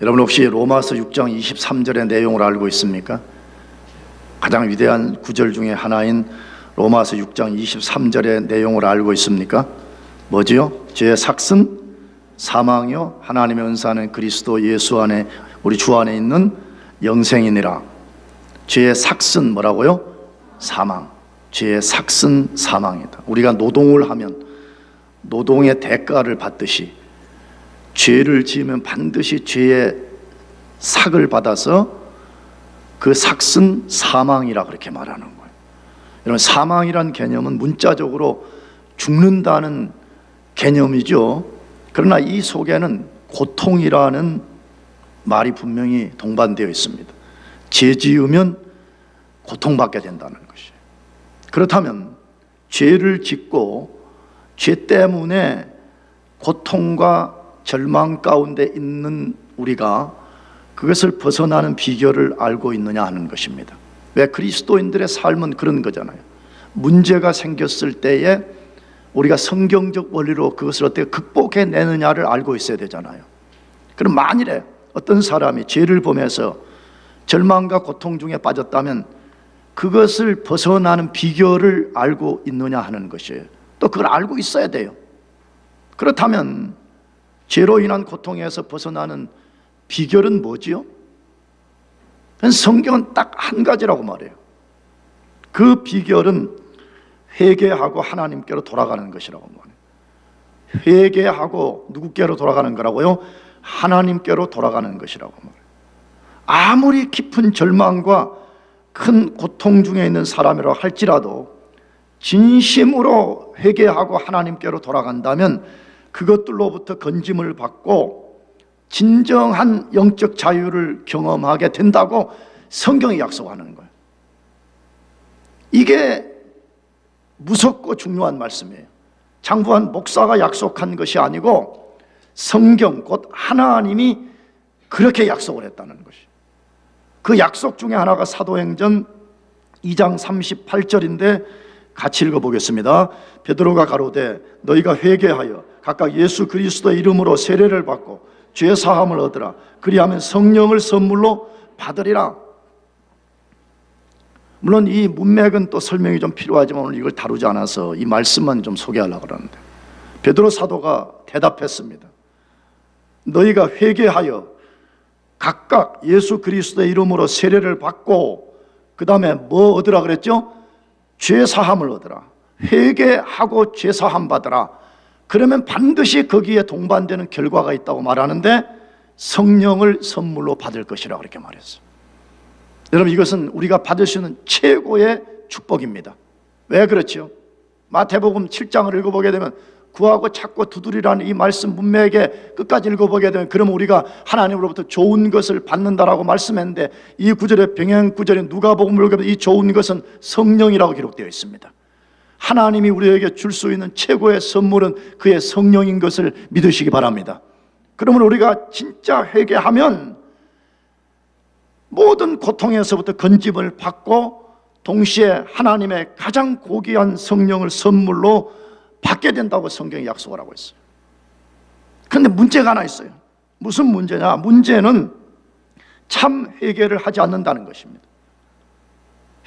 여러분 혹시 로마서 6장 23절의 내용을 알고 있습니까? 가장 위대한 구절 중에 하나인 로마서 6장 23절의 내용을 알고 있습니까? 뭐지요? 죄의 삭은 사망이요 하나님의 은사는 그리스도 예수 안에 우리 주 안에 있는 영생이니라. 죄의 삭은 뭐라고요? 사망. 죄의 삭은 사망이다. 우리가 노동을 하면 노동의 대가를 받듯이 죄를 지으면 반드시 죄의 삭을 받아서 그 삭은 사망이라 그렇게 말하는 거예요. 여러분, 사망이란 개념은 문자적으로 죽는다는 개념이죠. 그러나 이 속에는 고통이라는 말이 분명히 동반되어 있습니다. 죄 지으면 고통받게 된다는 것이에요. 그렇다면 죄를 짓고 죄 때문에 고통과 절망 가운데 있는 우리가 그것을 벗어나는 비결을 알고 있느냐 하는 것입니다. 왜? 그리스도인들의 삶은 그런 거잖아요. 문제가 생겼을 때에 우리가 성경적 원리로 그것을 어떻게 극복해내느냐를 알고 있어야 되잖아요. 그럼 만일에 어떤 사람이 죄를 범해서 절망과 고통 중에 빠졌다면 그것을 벗어나는 비결을 알고 있느냐 하는 것이에요. 또 그걸 알고 있어야 돼요. 그렇다면 죄로 인한 고통에서 벗어나는 비결은 뭐지요? 성경은 딱 한 가지라고 말해요. 그 비결은 회개하고 하나님께로 돌아가는 것이라고 말해요. 회개하고 누구께로 돌아가는 거라고요? 하나님께로 돌아가는 것이라고 말해요. 아무리 깊은 절망과 큰 고통 중에 있는 사람이라고 할지라도 진심으로 회개하고 하나님께로 돌아간다면 그것들로부터 건짐을 받고 진정한 영적 자유를 경험하게 된다고 성경이 약속하는 거예요. 이게 무섭고 중요한 말씀이에요. 장부한 목사가 약속한 것이 아니고 성경 곧 하나님이 그렇게 약속을 했다는 것이에요. 그 약속 중에 하나가 사도행전 2장 38절인데 같이 읽어보겠습니다. 베드로가 가로되 너희가 회개하여 각각 예수 그리스도의 이름으로 세례를 받고 죄 사함을 얻으라. 그리하면 성령을 선물로 받으리라. 물론 이 문맥은 또 설명이 좀 필요하지만 오늘 이걸 다루지 않아서 이 말씀만 좀 소개하려고 그러는데, 베드로 사도가 대답했습니다. 너희가 회개하여 각각 예수 그리스도의 이름으로 세례를 받고 그 다음에 뭐 얻으라 그랬죠? 죄 사함을 얻으라. 회개하고 죄 사함 받으라. 그러면 반드시 거기에 동반되는 결과가 있다고 말하는데 성령을 선물로 받을 것이라 그렇게 말했어요. 여러분, 이것은 우리가 받을 수 있는 최고의 축복입니다. 왜 그렇지요? 마태복음 7장을 읽어보게 되면 구하고 찾고 두드리라는 이 말씀 문맥에 끝까지 읽어보게 되면 그러면 우리가 하나님으로부터 좋은 것을 받는다라고 말씀했는데 이 구절의 병행 구절인 누가복음을 읽으면 이 좋은 것은 성령이라고 기록되어 있습니다. 하나님이 우리에게 줄 수 있는 최고의 선물은 그의 성령인 것을 믿으시기 바랍니다. 그러면 우리가 진짜 회개하면 모든 고통에서부터 건짐을 받고 동시에 하나님의 가장 고귀한 성령을 선물로 받게 된다고 성경이 약속을 하고 있어요. 그런데 문제가 하나 있어요. 무슨 문제냐? 문제는 참 회개를 하지 않는다는 것입니다.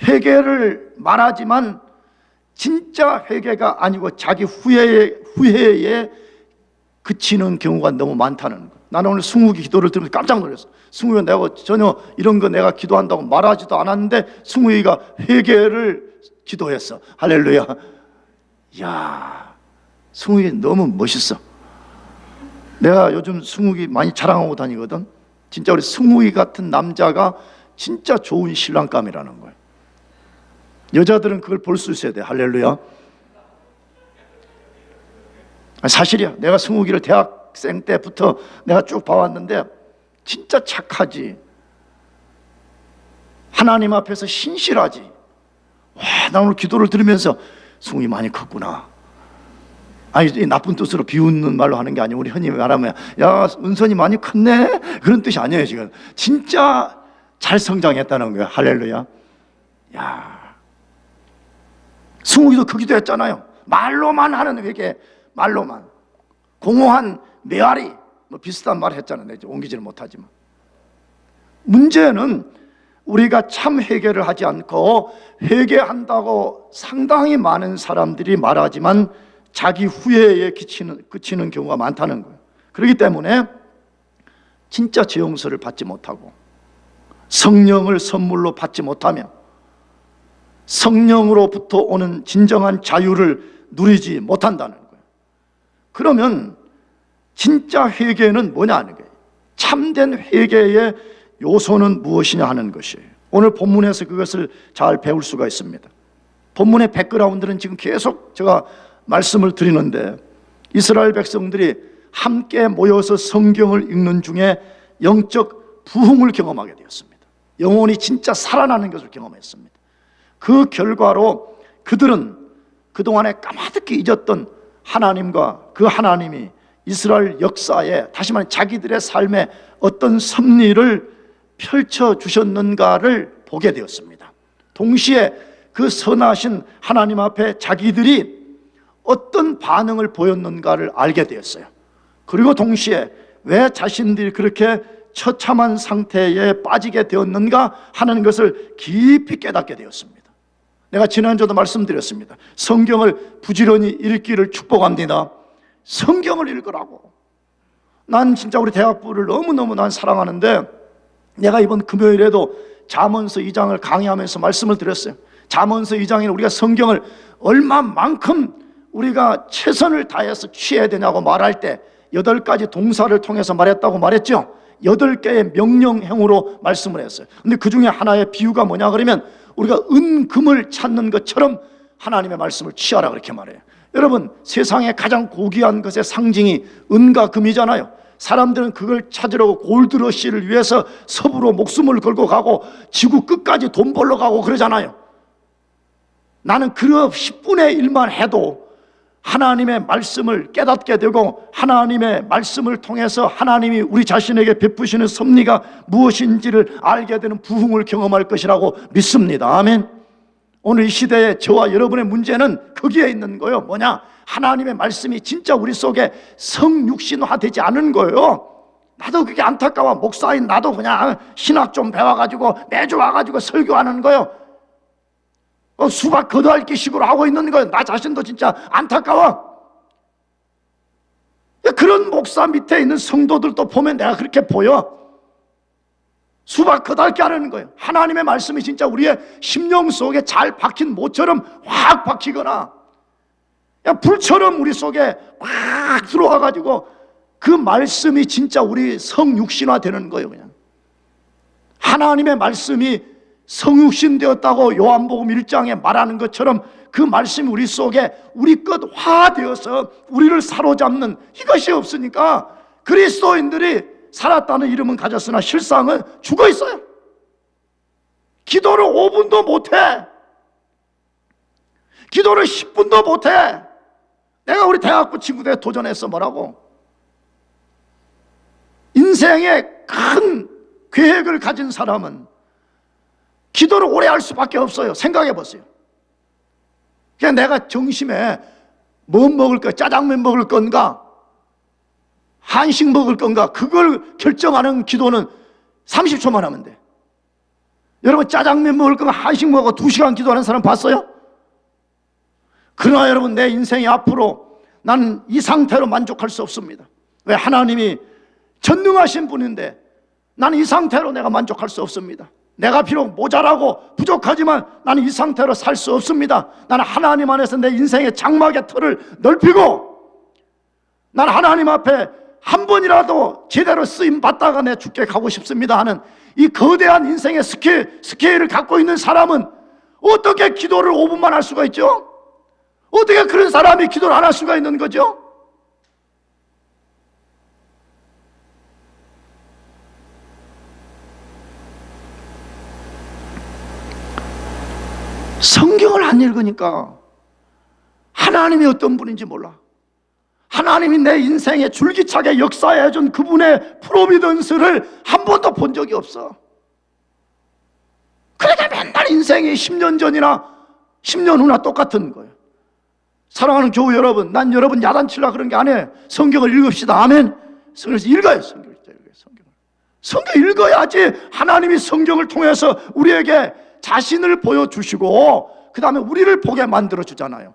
회개를 말하지만 진짜 회개가 아니고 자기 후회에 그치는 경우가 너무 많다는 거예요. 나는 오늘 승욱이 기도를 들으면서 깜짝 놀랐어. 승욱이가 내가 전혀 이런 거 내가 기도한다고 말하지도 않았는데 승욱이가 회개를 기도했어. 할렐루야. 이야, 승욱이 너무 멋있어. 내가 요즘 승욱이 많이 자랑하고 다니거든. 진짜 우리 승욱이 같은 남자가 진짜 좋은 신랑감이라는 거예요. 여자들은 그걸 볼 수 있어야 돼. 할렐루야. 사실이야. 내가 승욱이를 대학생 때부터 내가 쭉 봐왔는데 진짜 착하지. 하나님 앞에서 신실하지. 와, 나 오늘 기도를 들으면서 승욱이 많이 컸구나. 아니, 나쁜 뜻으로 비웃는 말로 하는 게 아니고 우리 흔히 말하면 야, 은선이 많이 컸네, 그런 뜻이 아니에요. 지금 진짜 잘 성장했다는 거야. 할렐루야. 야, 승욱이도 그 기도했잖아요. 말로만 하는 회개, 말로만 공허한 메아리 뭐 비슷한 말 했잖아요. 내가 옮기지는 못하지만 문제는 우리가 참 회개를 하지 않고 회개한다고 상당히 많은 사람들이 말하지만 자기 후회에 그치는 경우가 많다는 거예요. 그렇기 때문에 진짜 죄 용서를 받지 못하고 성령을 선물로 받지 못하며 성령으로부터 오는 진정한 자유를 누리지 못한다는 거예요. 그러면 진짜 회개는 뭐냐 하는 거예요. 참된 회개의 요소는 무엇이냐 하는 것이에요. 오늘 본문에서 그것을 잘 배울 수가 있습니다. 본문의 백그라운드는 지금 계속 제가 말씀을 드리는데, 이스라엘 백성들이 함께 모여서 성경을 읽는 중에 영적 부흥을 경험하게 되었습니다. 영혼이 진짜 살아나는 것을 경험했습니다. 그 결과로 그들은 그동안에 까마득히 잊었던 하나님과 그 하나님이 이스라엘 역사에, 다시 말해 자기들의 삶에 어떤 섭리를 펼쳐주셨는가를 보게 되었습니다. 동시에 그 선하신 하나님 앞에 자기들이 어떤 반응을 보였는가를 알게 되었어요. 그리고 동시에 왜 자신들이 그렇게 처참한 상태에 빠지게 되었는가 하는 것을 깊이 깨닫게 되었습니다. 내가 지난주에도 말씀드렸습니다. 성경을 부지런히 읽기를 축복합니다. 성경을 읽으라고. 난 진짜 우리 대학부를 너무너무 난 사랑하는데, 내가 이번 금요일에도 잠언서 2장을 강의하면서 말씀을 드렸어요. 잠언서 2장에는 우리가 성경을 얼마만큼 우리가 최선을 다해서 취해야 되냐고 말할 때 8가지 동사를 통해서 말했다고 말했죠. 8개의 명령형으로 말씀을 했어요. 근데 그 중에 하나의 비유가 뭐냐 그러면, 우리가 은금을 찾는 것처럼 하나님의 말씀을 취하라 그렇게 말해요. 여러분, 세상에 가장 고귀한 것의 상징이 은과 금이잖아요. 사람들은 그걸 찾으려고 골드러시를 위해서 섭으로 목숨을 걸고 가고 지구 끝까지 돈 벌러 가고 그러잖아요. 나는 그 10분의 1만 해도 하나님의 말씀을 깨닫게 되고 하나님의 말씀을 통해서 하나님이 우리 자신에게 베푸시는 섭리가 무엇인지를 알게 되는 부흥을 경험할 것이라고 믿습니다. 아멘. 오늘 이 시대에 저와 여러분의 문제는 거기에 있는 거예요. 뭐냐? 하나님의 말씀이 진짜 우리 속에 성육신화되지 않은 거예요. 나도 그게 안타까워. 목사인 나도 그냥 신학 좀 배워가지고 매주 와가지고 설교하는 거예요. 수박 걷어핥기식으로 하고 있는 거예요. 나 자신도 진짜 안타까워. 그런 목사 밑에 있는 성도들도 보면 내가 그렇게 보여. 수박 걷어핥기 하는 거예요. 하나님의 말씀이 진짜 우리의 심령 속에 잘 박힌 모처럼 확 박히거나 그냥 불처럼 우리 속에 확 들어와가지고 그 말씀이 진짜 우리 성육신화 되는 거예요. 그냥 하나님의 말씀이 성육신 되었다고 요한복음 1장에 말하는 것처럼 그 말씀이 우리 속에 우리 것 화되어서 우리를 사로잡는, 이것이 없으니까 그리스도인들이 살았다는 이름은 가졌으나 실상은 죽어 있어요. 기도를 5분도 못해. 기도를 10분도 못해. 내가 우리 대학부 친구들에 도전해서 뭐라고? 인생에 큰 계획을 가진 사람은 기도를 오래 할 수밖에 없어요. 생각해 보세요. 그냥 내가 점심에 뭐 먹을 까? 짜장면 먹을 건가? 한식 먹을 건가? 그걸 결정하는 기도는 30초만 하면 돼. 여러분, 짜장면 먹을 건가? 한식 먹고 2시간 기도하는 사람 봤어요? 그러나 여러분, 내 인생이 앞으로 나는 이 상태로 만족할 수 없습니다. 왜? 하나님이 전능하신 분인데 나는 이 상태로 내가 만족할 수 없습니다. 내가 비록 모자라고 부족하지만 나는 이 상태로 살 수 없습니다. 나는 하나님 안에서 내 인생의 장막의 틀을 넓히고 나는 하나님 앞에 한 번이라도 제대로 쓰임 받다가 내 죽게 가고 싶습니다 하는 이 거대한 인생의 스케일을 갖고 있는 사람은 어떻게 기도를 5분만 할 수가 있죠? 어떻게 그런 사람이 기도를 안 할 수가 있는 거죠? 성경을 안 읽으니까 하나님이 어떤 분인지 몰라. 하나님이 내 인생에 줄기차게 역사해준 그분의 프로비던스를 한 번도 본 적이 없어. 그러니까 맨날 인생이 10년 전이나 10년 후나 똑같은 거예요. 사랑하는 교우 여러분, 난 여러분 야단치려고 그런 게 아니에요. 성경을 읽읍시다. 아멘. 그래서 읽어요. 성경을. 성경 읽어야지 하나님이 성경을 통해서 우리에게 자신을 보여주시고 그 다음에 우리를 보게 만들어주잖아요.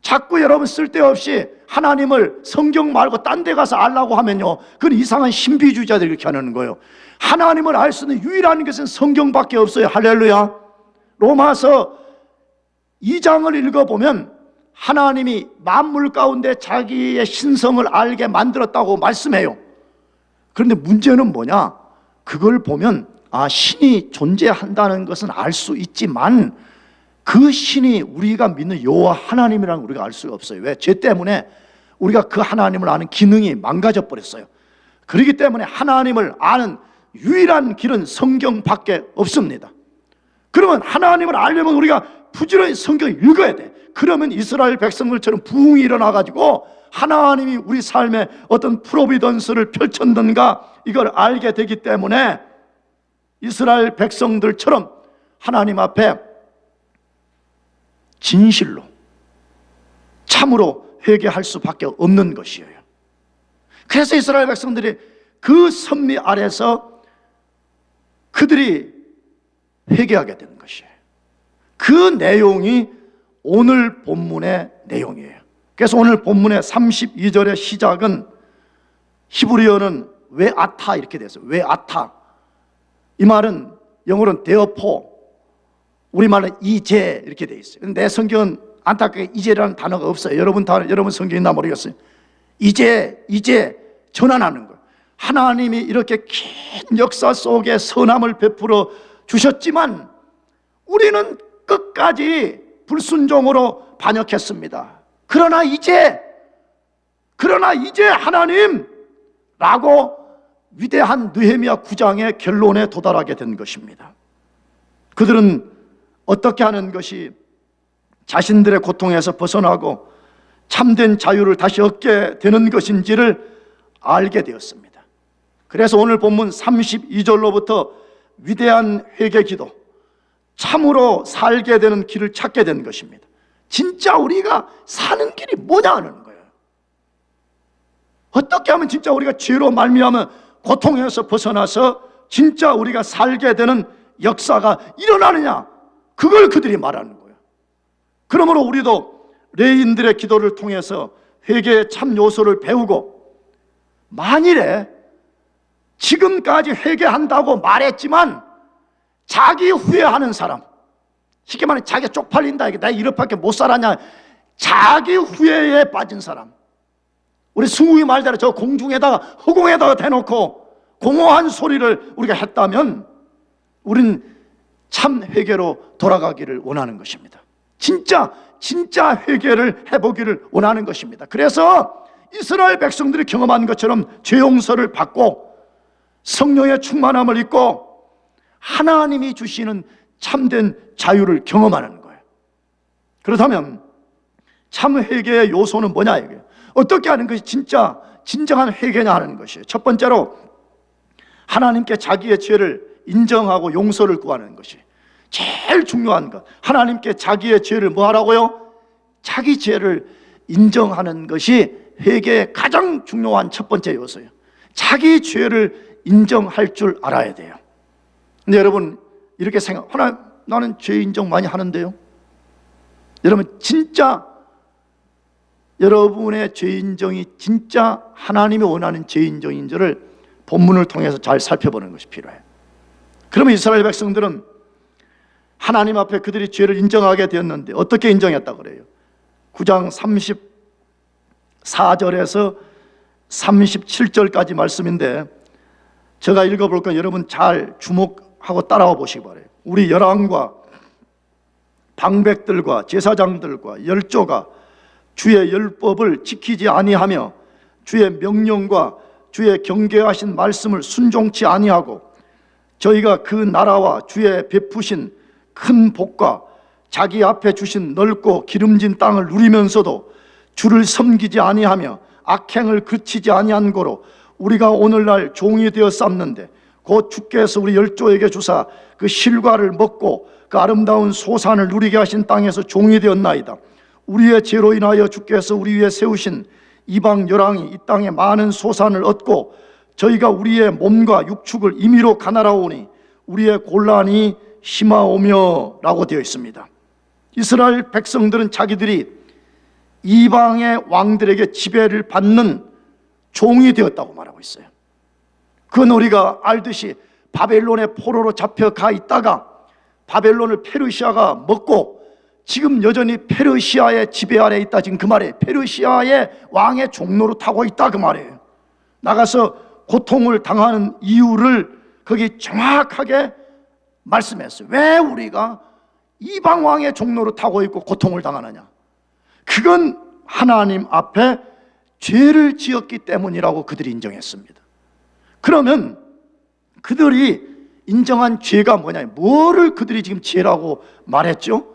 자꾸 여러분 쓸데없이 하나님을 성경 말고 딴 데 가서 알라고 하면요, 그건 이상한 신비주의자들이 그렇게 하는 거예요. 하나님을 알 수 있는 유일한 것은 성경밖에 없어요. 할렐루야. 로마서 2장을 읽어보면 하나님이 만물 가운데 자기의 신성을 알게 만들었다고 말씀해요. 그런데 문제는 뭐냐? 그걸 보면 신이 존재한다는 것은 알 수 있지만 그 신이 우리가 믿는 여호와 하나님이라는 걸 우리가 알 수가 없어요. 왜? 죄 때문에 우리가 그 하나님을 아는 기능이 망가져 버렸어요. 그렇기 때문에 하나님을 아는 유일한 길은 성경밖에 없습니다. 그러면 하나님을 알려면 우리가 부지런히 성경을 읽어야 돼. 그러면 이스라엘 백성들처럼 부흥이 일어나가지고 하나님이 우리 삶에 어떤 프로비던스를 펼쳤는가 이걸 알게 되기 때문에 이스라엘 백성들처럼 하나님 앞에 진실로 참으로 회개할 수밖에 없는 것이에요. 그래서 이스라엘 백성들이 그 선미 아래서 그들이 회개하게 되는 것이에요. 그 내용이 오늘 본문의 내용이에요. 그래서 오늘 본문의 32절의 시작은 히브리어는 웨아타 이렇게 됐어요. 웨아타. 이 말은 영어로는 therefore, 우리말은 이제 이렇게 돼 있어요. 내 성경은 안타깝게 이제라는 단어가 없어요. 여러분 성경 있나 모르겠어요. 이제 전환하는 거예요. 하나님이 이렇게 긴 역사 속에 선함을 베풀어 주셨지만 우리는 끝까지 불순종으로 반역했습니다. 그러나 이제 하나님 라고 위대한 느헤미야 9장의 결론에 도달하게 된 것입니다. 그들은 어떻게 하는 것이 자신들의 고통에서 벗어나고 참된 자유를 다시 얻게 되는 것인지를 알게 되었습니다. 그래서 오늘 본문 32절로부터 위대한 회개 기도, 참으로 살게 되는 길을 찾게 된 것입니다. 진짜 우리가 사는 길이 뭐냐 하는 거예요. 어떻게 하면 진짜 우리가 죄로 말미암아 고통에서 벗어나서 진짜 우리가 살게 되는 역사가 일어나느냐, 그걸 그들이 말하는 거예요. 그러므로 우리도 레인들의 기도를 통해서 회개의 참 요소를 배우고, 만일에 지금까지 회개한다고 말했지만 자기 후회하는 사람, 쉽게 말해 자기가 쪽팔린다, 내가 이렇게밖에 못 살았냐, 자기 후회에 빠진 사람, 우리 승우의 말대로 저 공중에다가 허공에다가 대놓고 공허한 소리를 우리가 했다면 우린 참 회개로 돌아가기를 원하는 것입니다. 진짜 회개를 해보기를 원하는 것입니다. 그래서 이스라엘 백성들이 경험한 것처럼 죄 용서를 받고 성령의 충만함을 입고 하나님이 주시는 참된 자유를 경험하는 거예요. 그렇다면 참 회개의 요소는 뭐냐 이거예요. 어떻게 하는 것이 진정한 회개냐 하는 것이에요. 첫 번째로 하나님께 자기의 죄를 인정하고 용서를 구하는 것이 제일 중요한 것. 하나님께 자기의 죄를 뭐 하라고요? 자기 죄를 인정하는 것이 회개의 가장 중요한 첫 번째 요소예요. 자기 죄를 인정할 줄 알아야 돼요. 근데 여러분 이렇게 하나님, 나는 죄 인정 많이 하는데요. 여러분 진짜 여러분의 죄 인정이 진짜 하나님이 원하는 죄 인정인지를 본문을 통해서 잘 살펴보는 것이 필요해요. 그러면 이스라엘 백성들은 하나님 앞에 그들이 죄를 인정하게 되었는데 어떻게 인정했다 그래요? 9장 34절에서 37절까지 말씀인데 제가 읽어볼 건 여러분 잘 주목하고 따라와 보시기 바라요. 우리 열왕과 방백들과 제사장들과 열조가 주의 율법을 지키지 아니하며 주의 명령과 주의 경계하신 말씀을 순종치 아니하고 저희가 그 나라와 주의 베푸신 큰 복과 자기 앞에 주신 넓고 기름진 땅을 누리면서도 주를 섬기지 아니하며 악행을 그치지 아니한 고로 우리가 오늘날 종이 되어 쌌는데 곧 주께서 우리 열조에게 주사 그 실과를 먹고 그 아름다운 소산을 누리게 하신 땅에서 종이 되었나이다. 우리의 죄로 인하여 주께서 우리 위에 세우신 이방 열왕이 이 땅에 많은 소산을 얻고 저희가 우리의 몸과 육축을 임의로 가나라오니 우리의 곤란이 심하오며 라고 되어 있습니다. 이스라엘 백성들은 자기들이 이방의 왕들에게 지배를 받는 종이 되었다고 말하고 있어요. 그건 우리가 알듯이 바벨론의 포로로 잡혀가 있다가 바벨론을 페르시아가 먹고 지금 여전히 페르시아의 지배 아래 있다, 지금 그 말이에요. 페르시아의 왕의 종로로 타고 있다, 그 말이에요. 나가서 고통을 당하는 이유를 거기 정확하게 말씀했어요. 왜 우리가 이방 왕의 종로로 타고 있고 고통을 당하느냐? 그건 하나님 앞에 죄를 지었기 때문이라고 그들이 인정했습니다. 그러면 그들이 인정한 죄가 뭐냐? 뭐를 그들이 지금 죄라고 말했죠?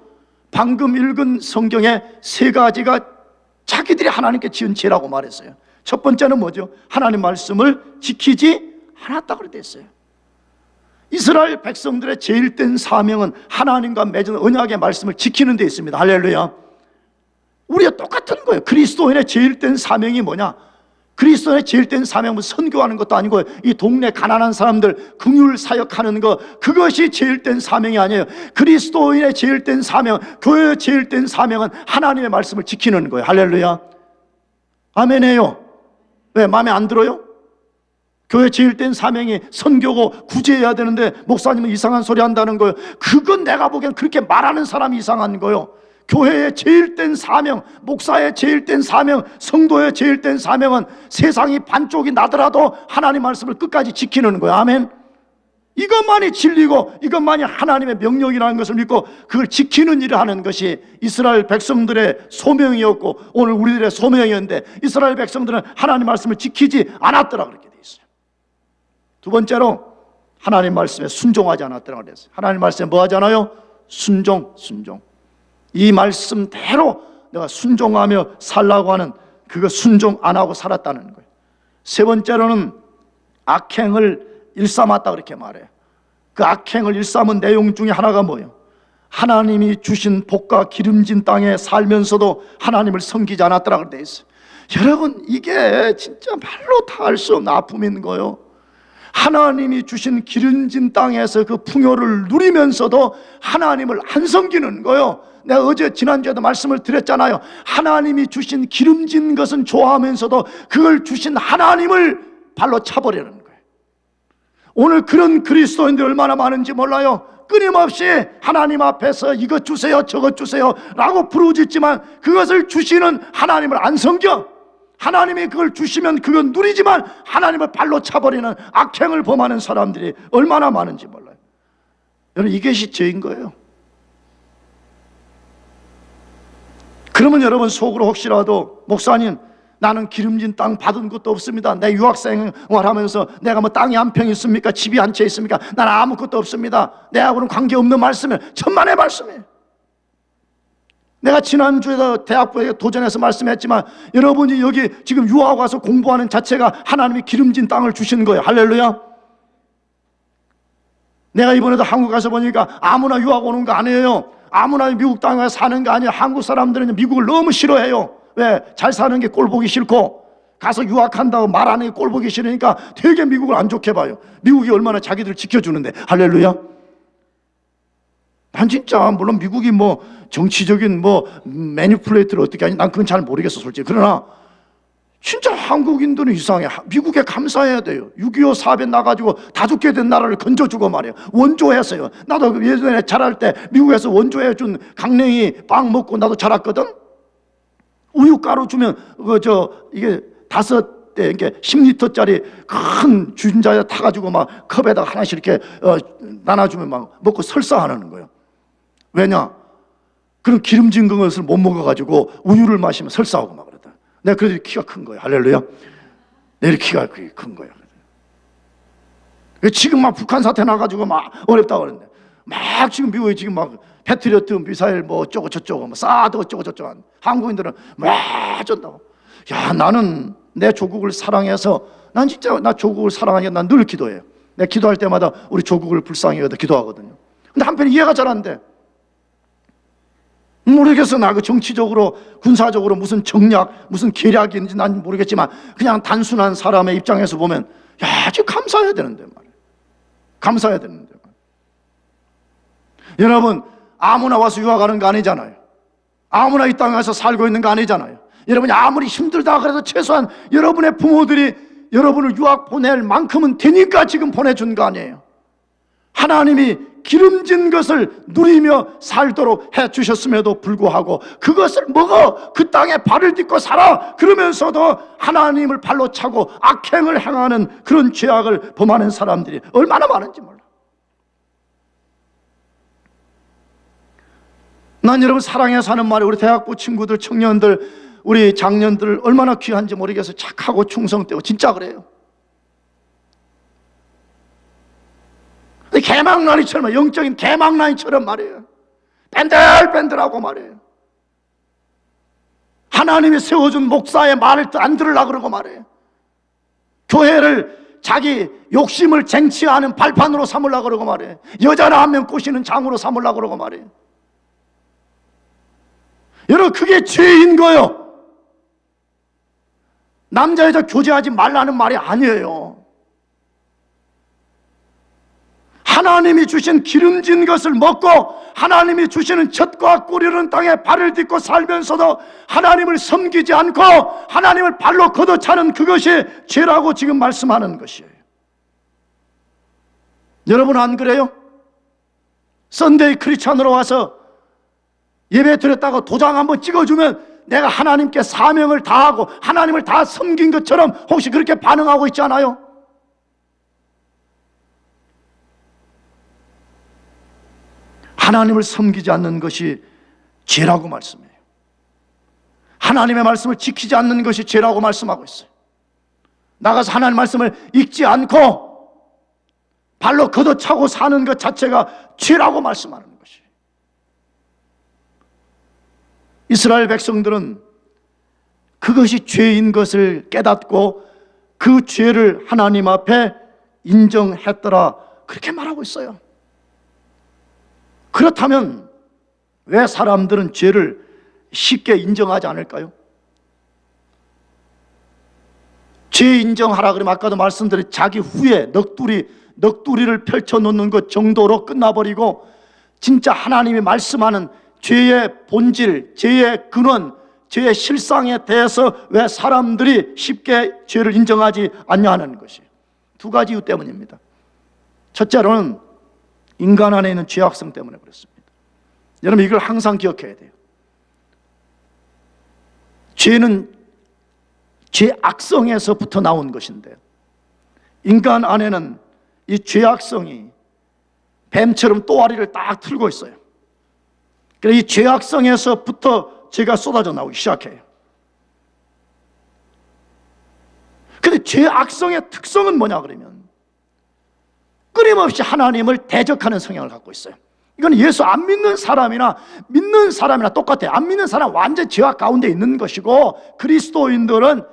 방금 읽은 성경에 세 가지가 자기들이 하나님께 지은 죄라고 말했어요. 첫 번째는 뭐죠? 하나님 말씀을 지키지 않았다고 그랬어요. 이스라엘 백성들의 제일 된 사명은 하나님과 맺은 언약의 말씀을 지키는 데 있습니다. 할렐루야. 우리가 똑같은 거예요. 그리스도인의 제일 된 사명이 뭐냐? 그리스도인의 제일 된 사명은 선교하는 것도 아니고 이 동네 가난한 사람들 긍휼 사역하는 것, 그것이 제일 된 사명이 아니에요. 그리스도인의 제일 된 사명, 교회의 제일 된 사명은 하나님의 말씀을 지키는 거예요. 할렐루야. 아멘해요. 왜? 마음에 안 들어요? 교회 제일 된 사명이 선교고 구제해야 되는데 목사님은 이상한 소리 한다는 거예요. 그건 내가 보기엔 그렇게 말하는 사람이 이상한 거예요. 교회의 제일 된 사명, 목사의 제일 된 사명, 성도의 제일 된 사명은 세상이 반쪽이 나더라도 하나님 말씀을 끝까지 지키는 거예요. 아멘. 이것만이 진리고 이것만이 하나님의 명령이라는 것을 믿고 그걸 지키는 일을 하는 것이 이스라엘 백성들의 소명이었고 오늘 우리들의 소명이었는데 이스라엘 백성들은 하나님 말씀을 지키지 않았더라, 그렇게 돼 있어요. 두 번째로 하나님 말씀에 순종하지 않았더라 그랬어요. 하나님 말씀에 뭐 하잖아요? 순종. 이 말씀대로 내가 순종하며 살라고 하는 그거 순종 안 하고 살았다는 거예요. 세 번째로는 악행을 일삼았다, 그렇게 말해요. 그 악행을 일삼은 내용 중에 하나가 뭐예요? 하나님이 주신 복과 기름진 땅에 살면서도 하나님을 섬기지 않았더라 그렇게 돼 있어요. 여러분, 이게 진짜 말로 다 할 수 없는 아픔인 거예요. 하나님이 주신 기름진 땅에서 그 풍요를 누리면서도 하나님을 안 섬기는 거예요. 내가 어제 지난주에도 말씀을 드렸잖아요. 하나님이 주신 기름진 것은 좋아하면서도 그걸 주신 하나님을 발로 차버리는 거예요. 오늘 그런 그리스도인들이 얼마나 많은지 몰라요. 끊임없이 하나님 앞에서 이것 주세요 저것 주세요 라고 부르짖지만 그것을 주시는 하나님을 안 섬겨. 하나님이 그걸 주시면 그건 누리지만 하나님을 발로 차버리는 악행을 범하는 사람들이 얼마나 많은지 몰라요. 여러분, 이것이 죄인 거예요. 그러면 여러분 속으로 혹시라도 목사님, 나는 기름진 땅 받은 것도 없습니다. 내 유학생활하면서 내가 뭐 땅이 한 평 있습니까? 집이 한 채 있습니까? 나는 아무것도 없습니다. 내하고는 관계없는 말씀이에요. 천만의 말씀이에요. 내가 지난주에도 대학부에 도전해서 말씀했지만 여러분이 여기 지금 유학 와서 공부하는 자체가 하나님이 기름진 땅을 주신 거예요. 할렐루야. 내가 이번에도 한국 가서 보니까 아무나 유학 오는 거 아니에요. 아무나 미국 땅에 사는 거 아니에요. 한국 사람들은 미국을 너무 싫어해요. 왜? 잘 사는 게 꼴 보기 싫고 가서 유학한다고 말 안 하는 게 꼴 보기 싫으니까 되게 미국을 안 좋게 봐요. 미국이 얼마나 자기들 지켜주는데. 할렐루야. 난 진짜 물론 미국이 뭐 정치적인 뭐 매니플레이트를 어떻게 하니 난 그건 잘 모르겠어 솔직히. 그러나 진짜 한국인들은 이상해. 미국에 감사해야 돼요. 6.25 사변 나가지고 다 죽게 된 나라를 건져주고 말이에요. 원조했어요. 나도 예전에 자랄 때 미국에서 원조해준 강냉이 빵 먹고 나도 자랐거든. 우유가루 주면 이게 5대 이게 10리터짜리 큰 주전자에 타가지고 막 컵에다가 하나씩 이렇게 나눠주면 막 먹고 설사하는 거예요. 왜냐? 그런 기름진 것을 못 먹어가지고 우유를 마시면 설사하고 막 그러다. 내가 그래도 키가 큰 거예요. 할렐루야. 내 키가 큰 거예요. 지금 막 북한 사태 나가지고 막 어렵다고 그러는데 막 지금 미국에 지금 막 패트리어트 미사일 뭐 어쩌고 저쩌고 뭐 사드 어쩌고 저쩌고 한국인들은 막 쩐다고. 야, 나는 내 조국을 사랑해서 난 진짜 나 조국을 사랑하니까 난 늘 기도해요. 내가 기도할 때마다 우리 조국을 불쌍히 여기다 기도하거든요. 근데 한편 이해가 잘 안 돼. 모르겠어. 나 그 정치적으로 군사적으로 무슨 정략 무슨 계략인지 난 모르겠지만 그냥 단순한 사람의 입장에서 보면 아주 감사해야 되는데 말이에요. 감사해야 되는데 말이에요. 여러분, 아무나 와서 유학하는 거 아니잖아요. 아무나 이 땅에 와서 살고 있는 거 아니잖아요. 여러분이 아무리 힘들다 그래도 최소한 여러분의 부모들이 여러분을 유학 보낼 만큼은 되니까 지금 보내준 거 아니에요. 하나님이 기름진 것을 누리며 살도록 해주셨음에도 불구하고 그것을 먹어 그 땅에 발을 딛고 살아 그러면서도 하나님을 발로 차고 악행을 행하는 그런 죄악을 범하는 사람들이 얼마나 많은지 몰라. 난 여러분 사랑해서 하는 말이 우리 대학부 친구들, 청년들, 우리 장년들 얼마나 귀한지 모르겠어요. 착하고 충성되고 진짜 그래요. 개망나니처럼, 영적인 개망나니처럼 말이에요. 뺀들뺀들하고 말이에요. 하나님이 세워준 목사의 말을 안 들으려고 그러고 말이에요. 교회를 자기 욕심을 쟁취하는 발판으로 삼으려고 그러고 말이에요. 여자나 한 명 꼬시는 장으로 삼으려고 그러고 말이에요. 여러분, 그게 죄인 거예요. 남자 여자 교제하지 말라는 말이 아니에요. 하나님이 주신 기름진 것을 먹고 하나님이 주시는 젖과 꿀이는 땅에 발을 딛고 살면서도 하나님을 섬기지 않고 하나님을 발로 걷어차는 그것이 죄라고 지금 말씀하는 것이에요. 여러분 안 그래요? 썬데이 크리스찬으로 와서 예배 드렸다고 도장 한번 찍어주면 내가 하나님께 사명을 다하고 하나님을 다 섬긴 것처럼 혹시 그렇게 반응하고 있지 않아요? 하나님을 섬기지 않는 것이 죄라고 말씀해요. 하나님의 말씀을 지키지 않는 것이 죄라고 말씀하고 있어요. 나가서 하나님의 말씀을 읽지 않고 발로 걷어차고 사는 것 자체가 죄라고 말씀하는 것이에요. 이스라엘 백성들은 그것이 죄인 것을 깨닫고 그 죄를 하나님 앞에 인정했더라, 그렇게 말하고 있어요. 그렇다면 왜 사람들은 죄를 쉽게 인정하지 않을까요? 죄 인정하라 그러면 아까도 말씀드린 자기 후에 넋두리를 펼쳐놓는 것 정도로 끝나버리고 진짜 하나님이 말씀하는 죄의 본질, 죄의 근원, 죄의 실상에 대해서 왜 사람들이 쉽게 죄를 인정하지 않냐 하는 것이 두 가지 이유 때문입니다. 첫째로는 인간 안에 있는 죄악성 때문에 그렇습니다. 여러분 이걸 항상 기억해야 돼요. 죄는 죄악성에서부터 나온 것인데 인간 안에는 이 죄악성이 뱀처럼 또아리를 딱 틀고 있어요. 그래서 이 죄악성에서부터 죄가 쏟아져 나오기 시작해요. 근데 죄악성의 특성은 뭐냐 그러면 끊임없이 하나님을 대적하는 성향을 갖고 있어요. 이건 예수 안 믿는 사람이나 믿는 사람이나 똑같아요. 안 믿는 사람은 완전 죄악 가운데 있는 것이고 그리스도인들은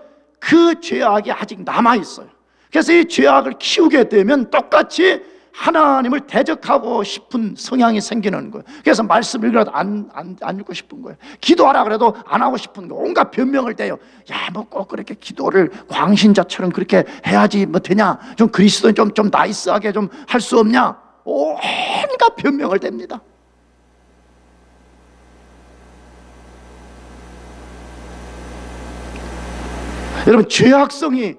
그 죄악이 아직 남아있어요. 그래서 이 죄악을 키우게 되면 똑같이 하나님을 대적하고 싶은 성향이 생기는 거예요. 그래서 말씀 읽으라도 안 읽고 싶은 거예요. 기도하라 그래도 안 하고 싶은 거예요. 온갖 변명을 대요. 야, 뭐 꼭 그렇게 기도를 광신자처럼 그렇게 해야지 뭐 되냐? 좀 그리스도인 좀 나이스하게 좀 할 수 없냐? 온갖 변명을 댑니다. 여러분 죄악성이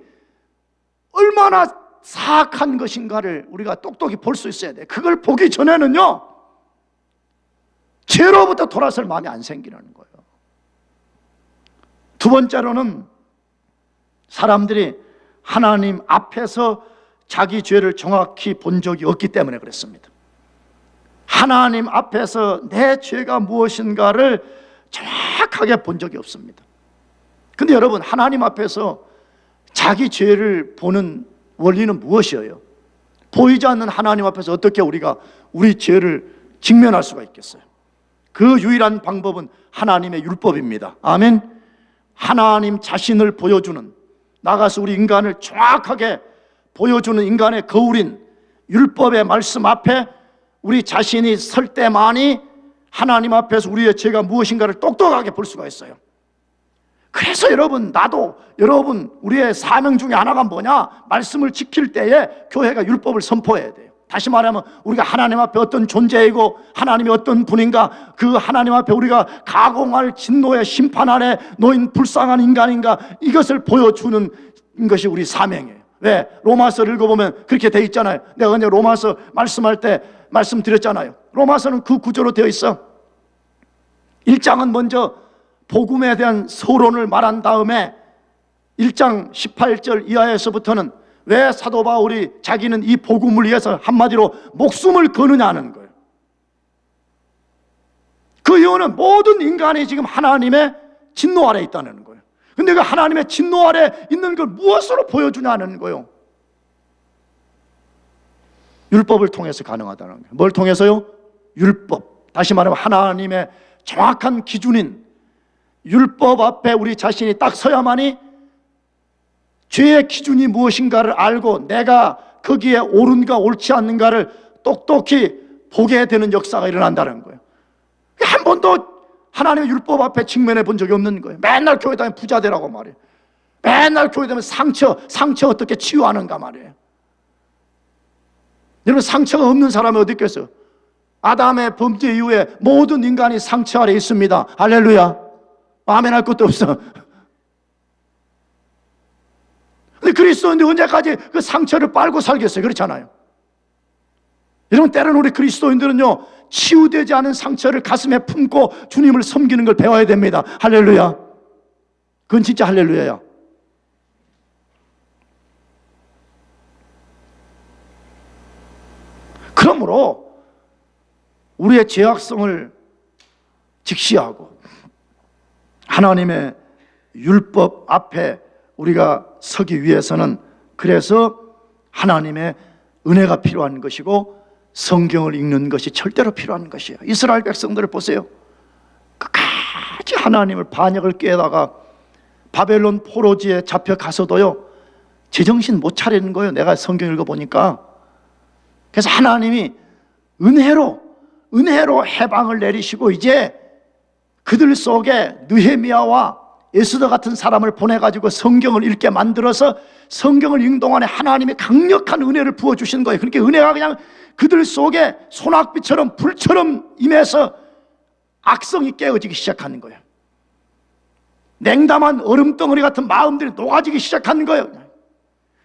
얼마나 사악한 것인가를 우리가 똑똑히 볼 수 있어야 돼요. 그걸 보기 전에는요 죄로부터 돌아설 마음이 안 생기는 거예요. 두 번째로는 사람들이 하나님 앞에서 자기 죄를 정확히 본 적이 없기 때문에 그랬습니다. 하나님 앞에서 내 죄가 무엇인가를 정확하게 본 적이 없습니다. 근데 여러분 하나님 앞에서 자기 죄를 보는 원리는 무엇이에요? 보이지 않는 하나님 앞에서 어떻게 우리가 우리 죄를 직면할 수가 있겠어요? 그 유일한 방법은 하나님의 율법입니다. 아멘. 하나님 자신을 보여주는, 나가서 우리 인간을 정확하게 보여주는 인간의 거울인 율법의 말씀 앞에 우리 자신이 설 때만이 하나님 앞에서 우리의 죄가 무엇인가를 똑똑하게 볼 수가 있어요. 그래서 여러분, 나도 여러분, 우리의 사명 중에 하나가 뭐냐? 말씀을 지킬 때에 교회가 율법을 선포해야 돼요. 다시 말하면 우리가 하나님 앞에 어떤 존재이고 하나님이 어떤 분인가, 그 하나님 앞에 우리가 가공할 진노의 심판 아래 놓인 불쌍한 인간인가, 이것을 보여주는 것이 우리 사명이에요. 왜? 로마서를 읽어보면 그렇게 돼 있잖아요. 내가 언제 로마서 말씀할 때 말씀드렸잖아요. 로마서는 그 구조로 되어 있어. 1장은 먼저 복음에 대한 서론을 말한 다음에 1장 18절 이하에서부터는 왜 사도 바울이 자기는 이 복음을 위해서 한마디로 목숨을 거느냐는 거예요. 그 이유는 모든 인간이 지금 하나님의 진노 아래 있다는 거예요. 근데 그 하나님의 진노 아래 있는 걸 무엇으로 보여주냐는 거예요. 율법을 통해서 가능하다는 거예요. 뭘 통해서요? 율법. 다시 말하면 하나님의 정확한 기준인 율법 앞에 우리 자신이 딱 서야만이 죄의 기준이 무엇인가를 알고 내가 거기에 옳은가 옳지 않는가를 똑똑히 보게 되는 역사가 일어난다는 거예요. 한 번도 하나님의 율법 앞에 직면해 본 적이 없는 거예요. 맨날 교회 다니면 부자 되라고 말이에요. 맨날 교회 다니면 상처 어떻게 치유하는가 말이에요. 여러분, 상처가 없는 사람이 어디 있겠어요? 아담의 범죄 이후에 모든 인간이 상처 아래 있습니다. 할렐루야. 아멘 할 것도 없어. 근데 그리스도인데 언제까지 그 상처를 빨고 살겠어요? 그렇잖아요. 여러분, 때로는 우리 그리스도인들은요, 치유되지 않은 상처를 가슴에 품고 주님을 섬기는 걸 배워야 됩니다. 할렐루야. 그건 진짜 할렐루야야. 그러므로 우리의 죄악성을 직시하고 하나님의 율법 앞에 우리가 서기 위해서는, 그래서 하나님의 은혜가 필요한 것이고 성경을 읽는 것이 절대로 필요한 것이에요. 이스라엘 백성들을 보세요. 끝까지 하나님을 반역을 깨다가 바벨론 포로지에 잡혀가서도요, 제정신 못 차리는 거예요. 내가 성경 읽어보니까. 그래서 하나님이 은혜로 해방을 내리시고 이제 그들 속에 느헤미야와 에스더 같은 사람을 보내가지고 성경을 읽게 만들어서 성경을 읽는 동안에 하나님이 강력한 은혜를 부어주신 거예요. 그러니까 은혜가 그냥 그들 속에 소낙비처럼 불처럼 임해서 악성이 깨어지기 시작하는 거예요. 냉담한 얼음덩어리 같은 마음들이 녹아지기 시작하는 거예요.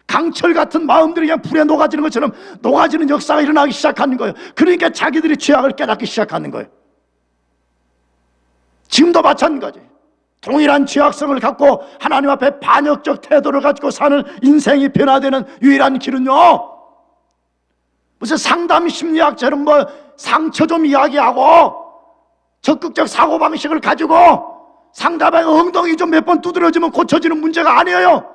강철 같은 마음들이 그냥 불에 녹아지는 것처럼 녹아지는 역사가 일어나기 시작하는 거예요. 그러니까 자기들이 죄악을 깨닫기 시작하는 거예요. 지금도 마찬가지예요. 동일한 죄악성을 갖고 하나님 앞에 반역적 태도를 가지고 사는 인생이 변화되는 유일한 길은요, 무슨 상담 심리학처럼 뭐 상처 좀 이야기하고 적극적 사고방식을 가지고 상대방의 엉덩이 좀 몇 번 두드려주면 고쳐지는 문제가 아니에요.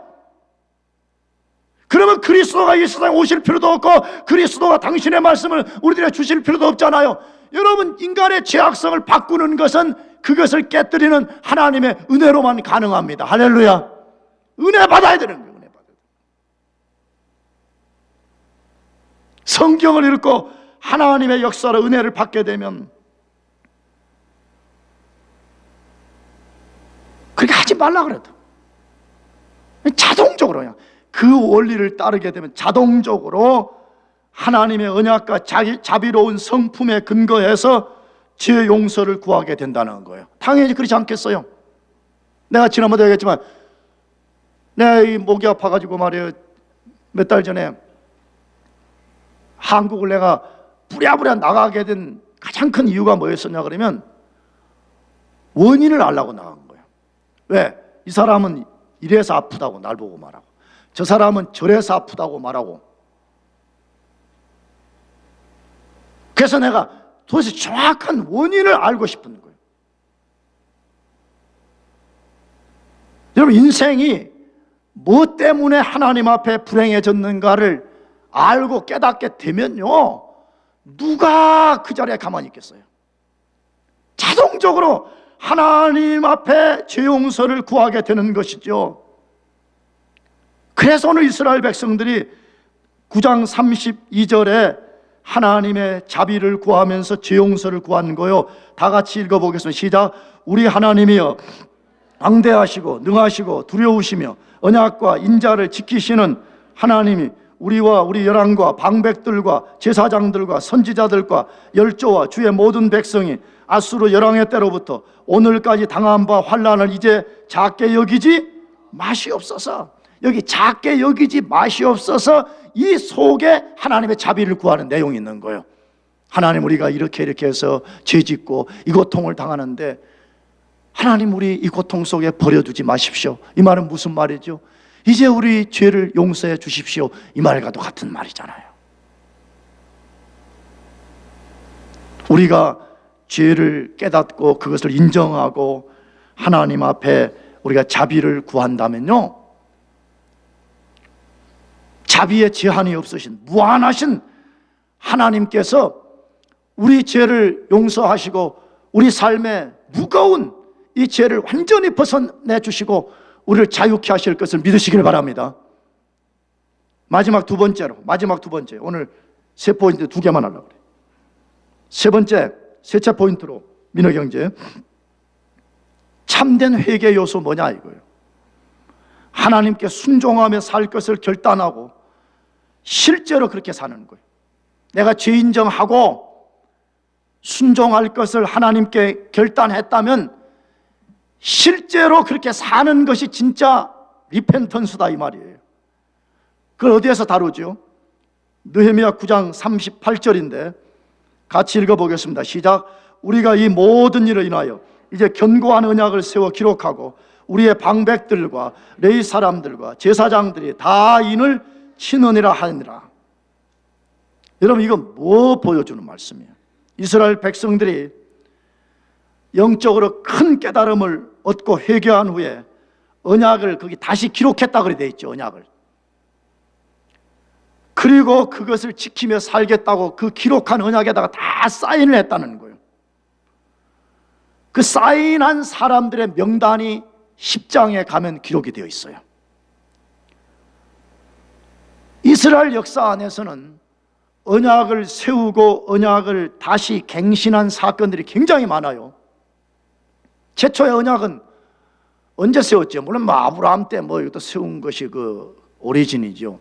그러면 그리스도가 이 세상에 오실 필요도 없고 그리스도가 당신의 말씀을 우리들에게 주실 필요도 없잖아요. 여러분, 인간의 죄악성을 바꾸는 것은 그것을 깨뜨리는 하나님의 은혜로만 가능합니다. 할렐루야. 은혜 받아야 되는 거예요. 은혜 받아야 돼요. 성경을 읽고 하나님의 역사로 은혜를 받게 되면, 그렇게 하지 말라 그래도 자동적으로 그냥 그 원리를 따르게 되면 자동적으로 하나님의 언약과 자비로운 성품에 근거해서 죄 용서를 구하게 된다는 거예요. 당연히 그렇지 않겠어요? 내가 지난번에 얘기했지만 내가 이 목이 아파가지고 말이에요, 몇 달 전에 한국을 내가 부랴부랴 나가게 된 가장 큰 이유가 뭐였었냐 그러면 원인을 알려고 나간 거예요. 왜? 이 사람은 이래서 아프다고 날 보고 말하고, 저 사람은 저래서 아프다고 말하고. 그래서 내가 도대체 정확한 원인을 알고 싶은 거예요. 여러분, 인생이 뭐 때문에 하나님 앞에 불행해졌는가를 알고 깨닫게 되면요, 누가 그 자리에 가만히 있겠어요? 자동적으로 하나님 앞에 죄 용서를 구하게 되는 것이죠. 그래서 오늘 이스라엘 백성들이 9장 32절에 하나님의 자비를 구하면서 죄 용서를 구한 거요. 다 같이 읽어보겠습니다. 시작. 우리 하나님이여, 광대하시고 능하시고 두려우시며 언약과 인자를 지키시는 하나님이 우리와 우리 열왕과 방백들과 제사장들과 선지자들과 열조와 주의 모든 백성이 아수르 열왕의 때로부터 오늘까지 당한 바 환난을 이제 작게 여기지 마시옵소서. 여기 작게 여기지 마시옵소서. 이 속에 하나님의 자비를 구하는 내용이 있는 거예요. 하나님, 우리가 이렇게 해서 죄짓고 이 고통을 당하는데 하나님, 우리 이 고통 속에 버려두지 마십시오. 이 말은 무슨 말이죠? 이제 우리 죄를 용서해 주십시오. 이 말과도 같은 말이잖아요. 우리가 죄를 깨닫고 그것을 인정하고 하나님 앞에 우리가 자비를 구한다면요, 자비의 제한이 없으신 무한하신 하나님께서 우리 죄를 용서하시고 우리 삶의 무거운 이 죄를 완전히 벗어내 주시고 우리를 자유케 하실 것을 믿으시길 바랍니다. 마지막 두 번째, 오늘 세 포인트 두 개만 하려고 그래요. 세 번째, 셋째 포인트로 민어경제, 참된 회개 요소 뭐냐 이거예요. 하나님께 순종하며 살 것을 결단하고 실제로 그렇게 사는 거예요. 내가 죄 인정하고 순종할 것을 하나님께 결단했다면 실제로 그렇게 사는 것이 진짜 리펜턴스다 이 말이에요. 그걸 어디에서 다루죠? 느헤미야 9장 38절인데 같이 읽어보겠습니다. 시작. 우리가 이 모든 일을 인하여 이제 견고한 언약을 세워 기록하고 우리의 방백들과 레위 사람들과 제사장들이 다 인을 친언이라 하니라. 여러분, 이건 뭐 보여주는 말씀이에요? 이스라엘 백성들이 영적으로 큰 깨달음을 얻고 회개한 후에 언약을 거기 다시 기록했다 그래 돼 있죠. 언약을. 그리고 그것을 지키며 살겠다고 그 기록한 언약에다가 다 사인을 했다는 거예요. 그 사인한 사람들의 명단이 10장에 가면 기록이 되어 있어요. 이스라엘 역사 안에서는 언약을 세우고 언약을 다시 갱신한 사건들이 굉장히 많아요. 최초의 언약은 언제 세웠죠? 물론 뭐 아브라함 때 뭐 이것도 세운 것이 그 오리진이죠.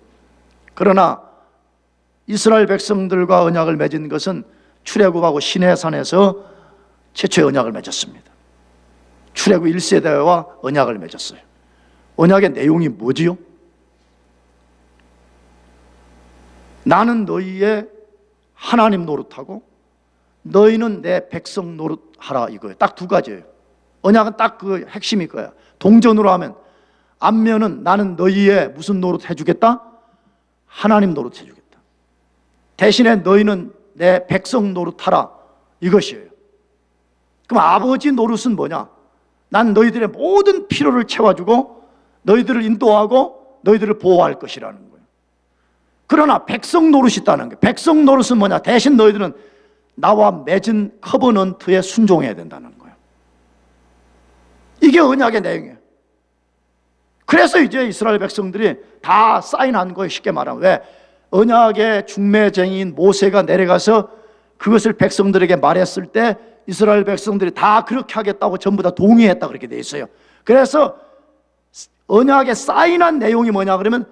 그러나 이스라엘 백성들과 언약을 맺은 것은 출애굽하고 시내산에서 최초의 언약을 맺었습니다. 출애굽 1세대와 언약을 맺었어요. 언약의 내용이 뭐지요? 나는 너희의 하나님 노릇하고 너희는 내 백성 노릇하라 이거예요. 딱 두 가지예요. 언약은 딱 그 핵심이 거야. 동전으로 하면 앞면은 나는 너희의 무슨 노릇 해주겠다? 하나님 노릇 해주겠다. 대신에 너희는 내 백성 노릇하라 이것이에요. 그럼 아버지 노릇은 뭐냐? 난 너희들의 모든 필요를 채워주고 너희들을 인도하고 너희들을 보호할 것이라는 거예요. 그러나 백성 노릇이 있다는 거예요. 백성 노릇은 뭐냐? 대신 너희들은 나와 맺은 커버넌트에 순종해야 된다는 거예요. 이게 언약의 내용이에요. 그래서 이제 이스라엘 백성들이 다 사인한 거예요. 쉽게 말하면. 왜? 언약의 중매쟁이인 모세가 내려가서 그것을 백성들에게 말했을 때 이스라엘 백성들이 다 그렇게 하겠다고 전부 다 동의했다 그렇게 돼 있어요. 그래서 언약에 사인한 내용이 뭐냐 그러면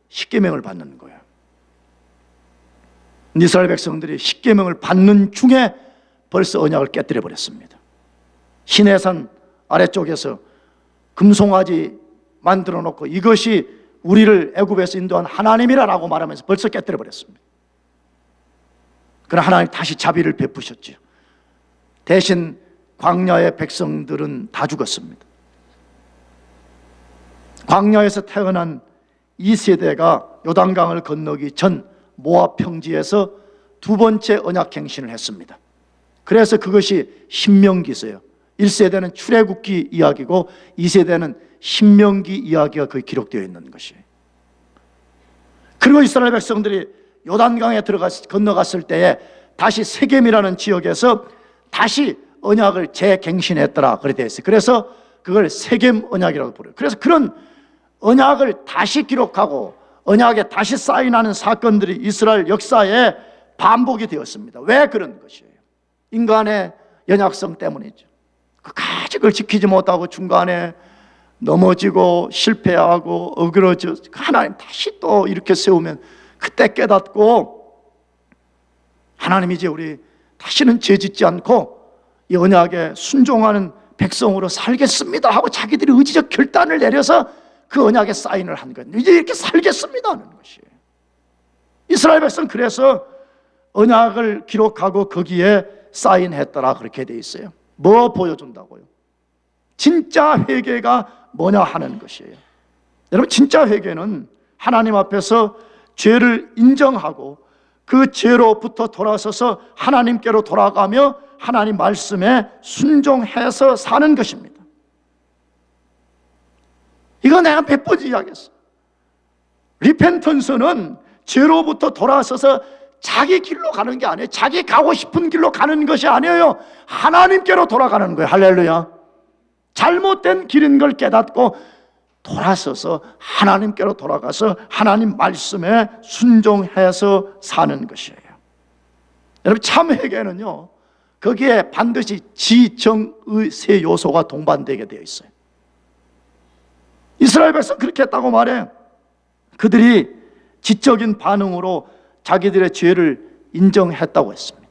십계명을 받는 거예요. 이스라엘 백성들이 십계명을 받는 중에 벌써 언약을 깨뜨려 버렸습니다. 시내산 아래쪽에서 금송아지 만들어 놓고 이것이 우리를 애굽에서 인도한 하나님이라고 말하면서 벌써 깨뜨려 버렸습니다. 그러나 하나님 다시 자비를 베푸셨죠. 대신 광야의 백성들은 다 죽었습니다. 광야에서 태어난 2세대가 요단강을 건너기 전 모압 평지에서 두 번째 언약갱신을 했습니다. 그래서 그것이 신명기서예요. 1세대는 출애굽기 이야기고 2세대는 신명기 이야기가 거기 기록되어 있는 것이에요. 그리고 이스라엘 백성들이 요단강에 건너갔을 때에 다시 세겜이라는 지역에서 다시 언약을 재갱신했더라 그렇게 되어 있어요. 그래서 그걸 세겜 언약이라고 부르요. 그래서 그런 언약을 다시 기록하고 언약에 다시 사인하는 사건들이 이스라엘 역사에 반복이 되었습니다. 왜 그런 것이에요? 인간의 연약성 때문이죠. 끝까지 그걸 지키지 못하고 중간에 넘어지고 실패하고 어그러져 하나님 다시 또 이렇게 세우면 그때 깨닫고 하나님 이제 우리 다시는 죄짓지 않고 이 언약에 순종하는 백성으로 살겠습니다 하고 자기들이 의지적 결단을 내려서 그 언약에 사인을 한 거예요. 이제 이렇게 살겠습니다 하는 것이에요. 이스라엘 백성 그래서 언약을 기록하고 거기에 사인했더라 그렇게 돼 있어요. 뭐 보여준다고요? 진짜 회개가 뭐냐 하는 것이에요. 여러분, 진짜 회개는 하나님 앞에서 죄를 인정하고 그 죄로부터 돌아서서 하나님께로 돌아가며 하나님 말씀에 순종해서 사는 것입니다. 이거 내가 몇 번 이야기했어. 리펜턴스는 죄로부터 돌아서서 자기 길로 가는 게 아니에요. 자기 가고 싶은 길로 가는 것이 아니에요. 하나님께로 돌아가는 거예요. 할렐루야. 잘못된 길인 걸 깨닫고 돌아서서 하나님께로 돌아가서 하나님 말씀에 순종해서 사는 것이에요. 여러분, 참 회개는요, 거기에 반드시 지정의 세 요소가 동반되게 되어 있어요. 이스라엘 백성 그렇게 했다고 말해. 그들이 지적인 반응으로 자기들의 죄를 인정했다고 했습니다.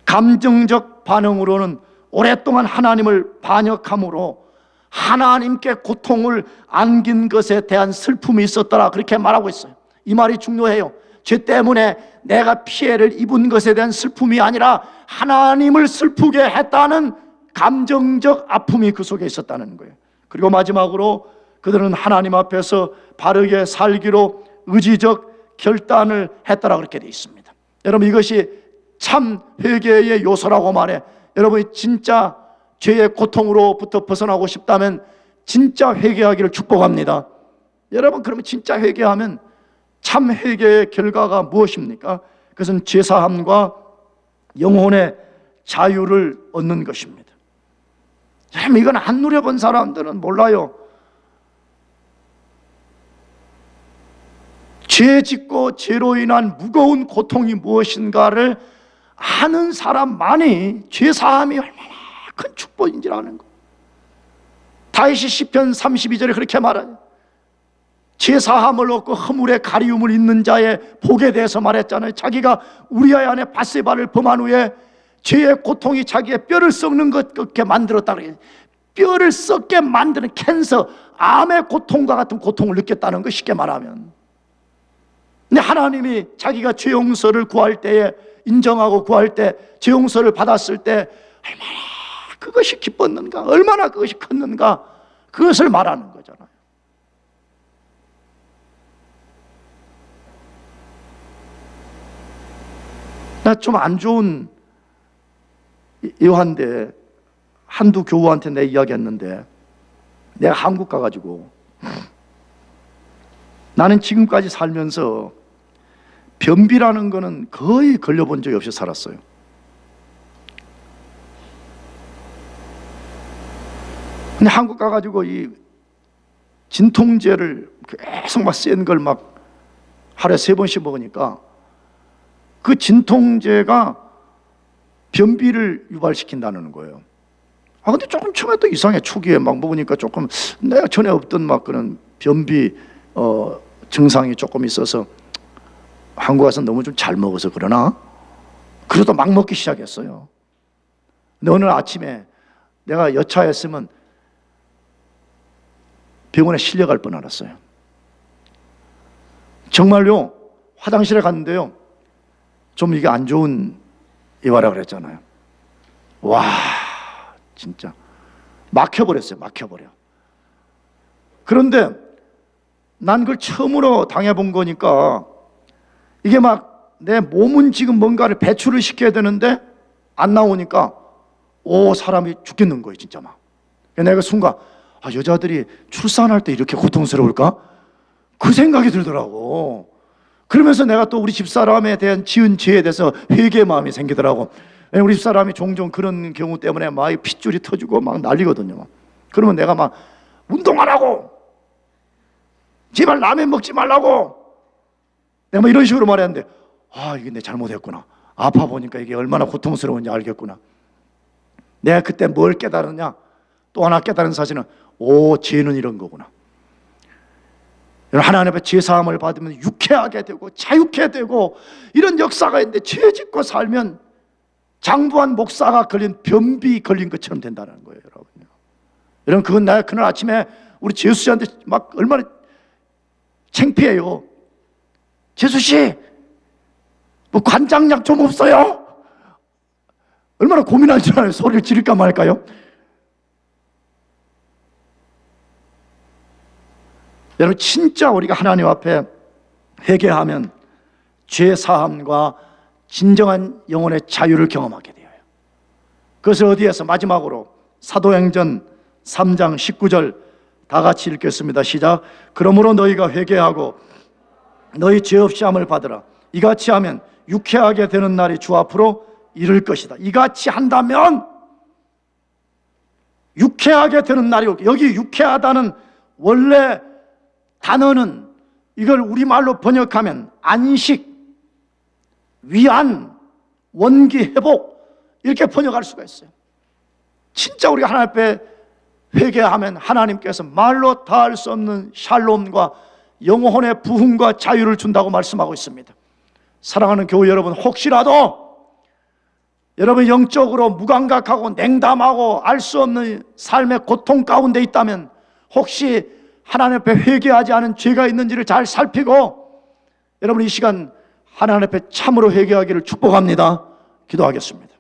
감정적 반응으로는 오랫동안 하나님을 반역함으로 하나님께 고통을 안긴 것에 대한 슬픔이 있었더라 그렇게 말하고 있어요. 이 말이 중요해요. 죄 때문에 내가 피해를 입은 것에 대한 슬픔이 아니라 하나님을 슬프게 했다는 감정적 아픔이 그 속에 있었다는 거예요. 그리고 마지막으로 그들은 하나님 앞에서 바르게 살기로 의지적 결단을 했더라 그렇게 되어 있습니다. 여러분, 이것이 참 회개의 요소라고 말해. 여러분이 진짜 죄의 고통으로부터 벗어나고 싶다면 진짜 회개하기를 축복합니다. 여러분, 그러면 진짜 회개하면 참 회개의 결과가 무엇입니까? 그것은 죄사함과 영혼의 자유를 얻는 것입니다. 여러분, 이건 안 누려본 사람들은 몰라요. 죄 짓고 죄로 인한 무거운 고통이 무엇인가를 아는 사람만이 죄사함이 얼마나 큰 축복인지라는 거. 다윗이 시편 32절에 그렇게 말하죠. 죄사함을 얻고 허물의 가리움을 입는 자의 복에 대해서 말했잖아요. 자기가 우리아의 아내 밧세바를 범한 후에 죄의 고통이 자기의 뼈를 썩는 것 같게 만들었다 그래요. 뼈를 썩게 만드는 캔서, 암의 고통과 같은 고통을 느꼈다는 거, 쉽게 말하면. 근데 하나님이 자기가 죄 용서를 구할 때에, 인정하고 구할 때, 죄 용서를 받았을 때 얼마나 그것이 기뻤는가, 얼마나 그것이 컸는가, 그것을 말하는 거잖아요. 나 좀 안 좋은 예화인데, 한두 교우한테 내 이야기했는데, 내가 한국 가가지고 나는 지금까지 살면서 변비라는 거는 거의 걸려본 적이 없이 살았어요. 근데 한국 가가지고 이 진통제를 계속 막 센 걸 막 하루에 3번씩 먹으니까 그 진통제가 변비를 유발시킨다는 거예요. 아, 근데 조금 처음에 또 이상해. 초기에 막 먹으니까 조금 내가 전에 없던 막 그런 변비 증상이 조금 있어서 한국 와서 너무 좀 잘 먹어서 그러나? 그러다 막 먹기 시작했어요. 근데 어느 아침에 내가 여차했으면 병원에 실려갈 뻔 알았어요. 정말요. 화장실에 갔는데요, 좀 이게 안 좋은 예화라 그랬잖아요. 와, 진짜 막혀버렸어요. 막혀버려. 그런데 난 그걸 처음으로 당해본 거니까 이게 막 내 몸은 지금 뭔가를 배출을 시켜야 되는데 안 나오니까 사람이 죽겠는 거예요. 진짜 막. 내가 순간 여자들이 출산할 때 이렇게 고통스러울까? 그 생각이 들더라고. 그러면서 내가 또 우리 집사람에 대한 지은 죄에 대해서 회개의 마음이 생기더라고. 우리 집사람이 종종 그런 경우 때문에 막 핏줄이 터지고 막 난리거든요. 그러면 내가 막 운동하라고, 제발 라면 먹지 말라고, 내가 막 이런 식으로 말했는데, 이게 내 잘못했구나. 아파 보니까 이게 얼마나 고통스러운지 알겠구나. 내가 그때 뭘 깨달았냐? 또 하나 깨달은 사실은 죄는 이런 거구나. 하나님 앞에 제사함을 받으면 유쾌하게 되고 자유케 되고 이런 역사가 있는데, 죄 짓고 살면 장부한 목사가 걸린 변비 걸린 것처럼 된다는 거예요, 여러분. 여러분, 그건 내가 그날 아침에 우리 재수 씨한테 막 얼마나 창피해요. 재수 씨, 뭐 관장약 좀 없어요? 얼마나 고민하는 줄 알아요. 소리를 지를까 말까요? 여러분, 진짜 우리가 하나님 앞에 회개하면 죄 사함과 진정한 영혼의 자유를 경험하게 돼요. 그것을 어디에서? 마지막으로 사도행전 3장 19절 다 같이 읽겠습니다. 시작. 그러므로 너희가 회개하고 너희 죄 없이 함을 받으라. 이같이 하면 유쾌하게 되는 날이 주 앞으로 이를 것이다. 이같이 한다면 유쾌하게 되는 날이 올 것이다. 여기 유쾌하다는 원래 단어는 이걸 우리말로 번역하면 안식, 위안, 원기, 회복 이렇게 번역할 수가 있어요. 진짜 우리가 하나님 앞에 회개하면 하나님께서 말로 다할 수 없는 샬롬과 영혼의 부흥과 자유를 준다고 말씀하고 있습니다. 사랑하는 교회 여러분, 혹시라도 여러분 영적으로 무감각하고 냉담하고 알 수 없는 삶의 고통 가운데 있다면, 혹시 하나님 앞에 회개하지 않은 죄가 있는지를 잘 살피고 여러분 이 시간 하나님 앞에 참으로 회개하기를 축복합니다. 기도하겠습니다.